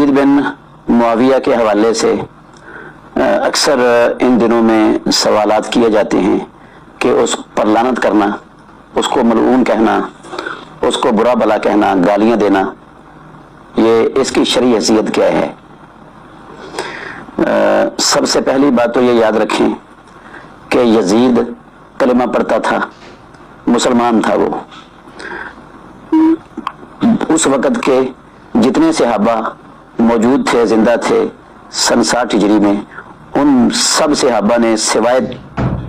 یزید بن معاویہ کے حوالے سے اکثر ان دنوں میں سوالات کیے جاتے ہیں کہ اس پر لعنت کرنا، اس کو ملعون کہنا، اس کو برا بلا کہنا، گالیاں دینا، یہ اس کی شرعی حیثیت کیا ہے؟ سب سے پہلی بات تو یہ یاد رکھیں کہ یزید کلمہ پڑھتا تھا، مسلمان تھا۔ وہ اس وقت کے جتنے صحابہ موجود تھے، زندہ تھے سن 60 ہجری میں، ان سب صحابہ نے سوائے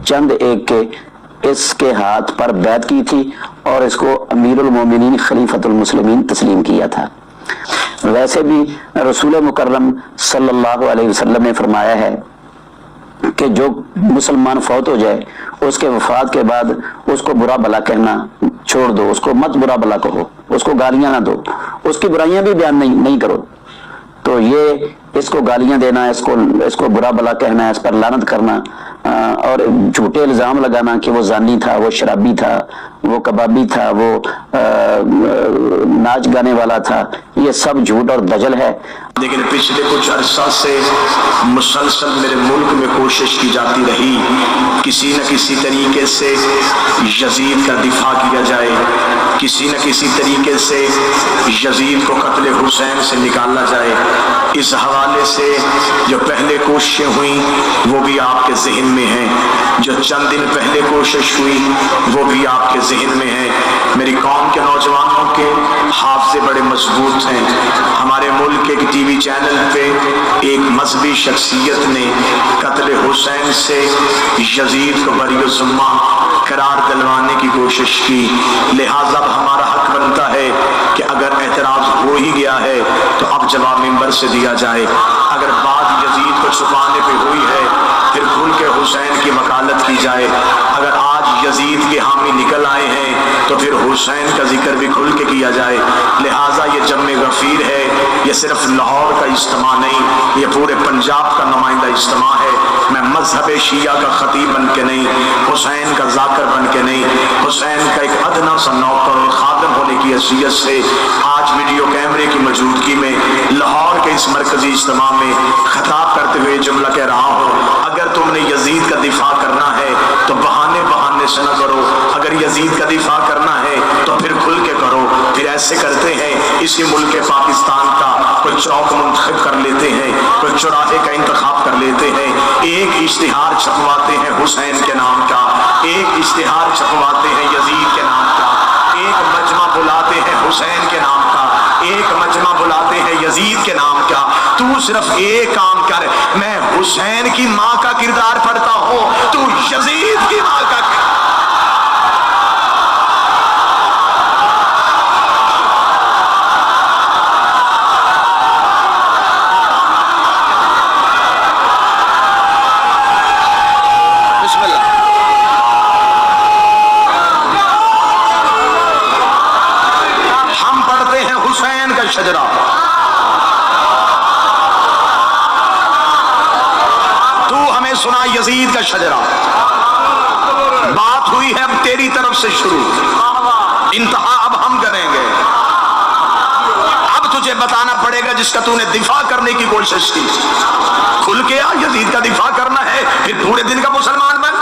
چند ایک کے اس کے ہاتھ پر بیعت کی تھی اور اس کو امیر المومنین خلیفۃ المسلمین تسلیم کیا تھا۔ ویسے بھی رسول مکرم صلی اللہ علیہ وسلم نے فرمایا ہے کہ جو مسلمان فوت ہو جائے اس کے وفات کے بعد اس کو برا بلا کہنا چھوڑ دو، اس کو مت برا بلا کہو، اس کو گالیاں نہ دو، اس کی برائیاں بھی بیان نہیں کرو۔ تو یہ اس کو گالیاں دینا، اس کو برا بلا کہنا، اس پر لعنت کرنا اور جھوٹے الزام لگانا کہ وہ زانی تھا، وہ شرابی تھا، وہ کبابی تھا، وہ ناچ گانے والا تھا، یہ سب جھوٹ اور دجل ہے۔ لیکن پچھلے کچھ عرصہ سے مسلسل میرے ملک میں کوشش کی جاتی رہی کسی نہ کسی طریقے سے یزید کا دفاع کیا جائے، کسی نہ کسی طریقے سے یزید کو قتل حسین سے نکالا جائے۔ اس حوالے سے جو پہلے کوششیں ہوئیں وہ بھی آپ کے ذہن میں ہیں، جو چند دن پہلے کوشش ہوئی وہ بھی آپ کے ذہن میں ہے۔ میری قوم کے نوجوانوں کے حافظے بڑے مضبوط ہیں۔ ہمارے ملک کے ایک ٹی وی چینل پہ ایک مذہبی شخصیت نے قتل حسین سے یزید کو بری الذمہ قرار دلوانے کی کوشش کی، لہٰذا ہمارا حق بنتا ہے کہ اگر اعتراض ہو ہی گیا ہے تو اب جواب منبر سے دیا جائے۔ اگر بات یزید کو چھپانے پہ ہوئی ہے پھر کھل کے حسین کی وکالت کی جائے۔ اگر آج یزید کے حامی نکل آئے ہیں تو پھر حسین کا ذکر بھی کھل کے کیا جائے۔ لہٰذا یہ جمع غفیر ہے، یہ صرف لاہور کا اجتماع نہیں، یہ پورے پنجاب کا نمائندہ اجتماع ہے۔ میں مذہب شیعہ کا خطیب بن کے نہیں، حسین کا ذاکر بن کے نہیں، حسین کا ایک ادنا سا نوکر اور خادم ہونے کی حیثیت سے آج ویڈیو کیمرے کی موجودگی میں لاہور کے اس مرکزی اجتماع میں خطاب کرتے ہوئے جملہ کہہ رہا ہوں، اگر تم نے یزید کا دفاع کرنا ہے تو بہانے سے نہ کرو، اگر یزید کا دفاع کرنا ہے تو پھر کھل کے کرو۔ پھر ایسے کرتے ہیں اسی ملک پاکستان کا کوئی چوک منتخب کر لیتے ہیں، کوئی چوراہے کا انتخاب کر لیتے ہیں، ایک اشتہار چھپواتے ہیں حسین کے نام کا، ایک اشتہار چھپواتے ہیں یزید کے نام کا، ایک مجمع بلاتے ہیں حسین کے نام کا، ایک مجمع بلاتے ہیں یزید کے نام کا۔ تو صرف ایک کام کر، میں حسین کی ماں کا کردار پڑھتا ہوں، تو یزید کی ماں کا شجرا۔ تو ہمیں سنا یزید کا شجرا۔ بات ہوئی ہے اب تیری طرف سے شروع، انتہا اب ہم کریں گے۔ اب تجھے بتانا پڑے گا جس کا تو نے دفاع کرنے کی کوشش کی، کھل کے آ، یزید کا دفاع کرنا ہے پھر پورے دن کا مسلمان بن،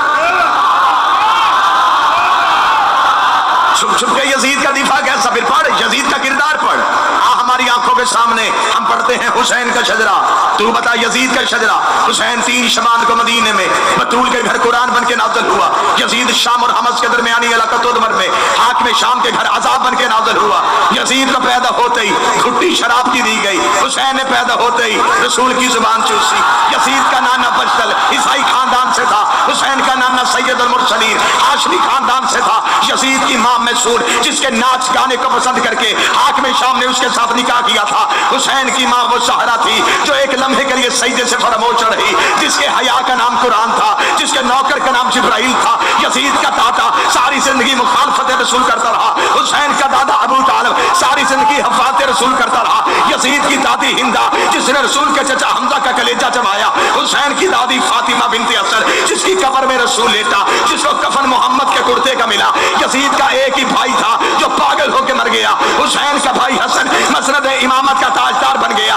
چھپ چھپ کے یزید کا دفاع کیسا؟ پھر پڑھ یزید کا کردار پڑھ۔ ہماری آنکھوں کے سامنے ہم پڑھتے ہیں حسین کا شجرا، تو بتا یزید کا شجرا۔ حسین 3 شبان کو مدینے میں بطول کے گھر قرآن بن کے نازل ہوا، یزید شام اور حمص کے درمیانی علاقہ تدمر میں حاکم شام کے گھر عذاب بن کے نازل ہوا۔ یزید کا پیدا ہوتے ہی گھٹی شراب کی دی گئی، حسین نے پیدا ہوتے ہی رسول کی زبان چوسی۔ یزید کا نانا بجدل عیسائی خاندان سے تھا، حسین کا نانا سید المرسلین ہاشمی خاندان سے تھا۔ یزید کی ماں مسعود جس کے ناچ گانے کو پسند کر کے حاکم شام نے اس کے ساتھ نکاح کیا تھا، حسین کی ماں وہ سہرا تھی جو ایک لمحے کے لیے سجدے سے فراموش رہی، جس کے حیا کا نام قرآن تھا، جس کے نوکر کا نام جبرائیل تھا۔ یزید کا دادا ساری زندگی مخالفت رسول کرتا رہا، حسین کا دادا ابو طالب ساری زندگی حفاظت رسول کرتا رہا۔ یزید کی دادی ہندا جس نے رسول کے چچا حمزہ کا کلیجہ چبایا، حسین کی دادی فاطمہ بنت اسد جس کی قبر میں رسول لیٹا، جس کو کفن محمد کے کرتے کا ملا۔ یزید کا ایک ہی بھائی تھا جو پاگل ہو کے مر گیا، حسین کا بھائی حسن مسند امامت کا تاجدار بن گیا۔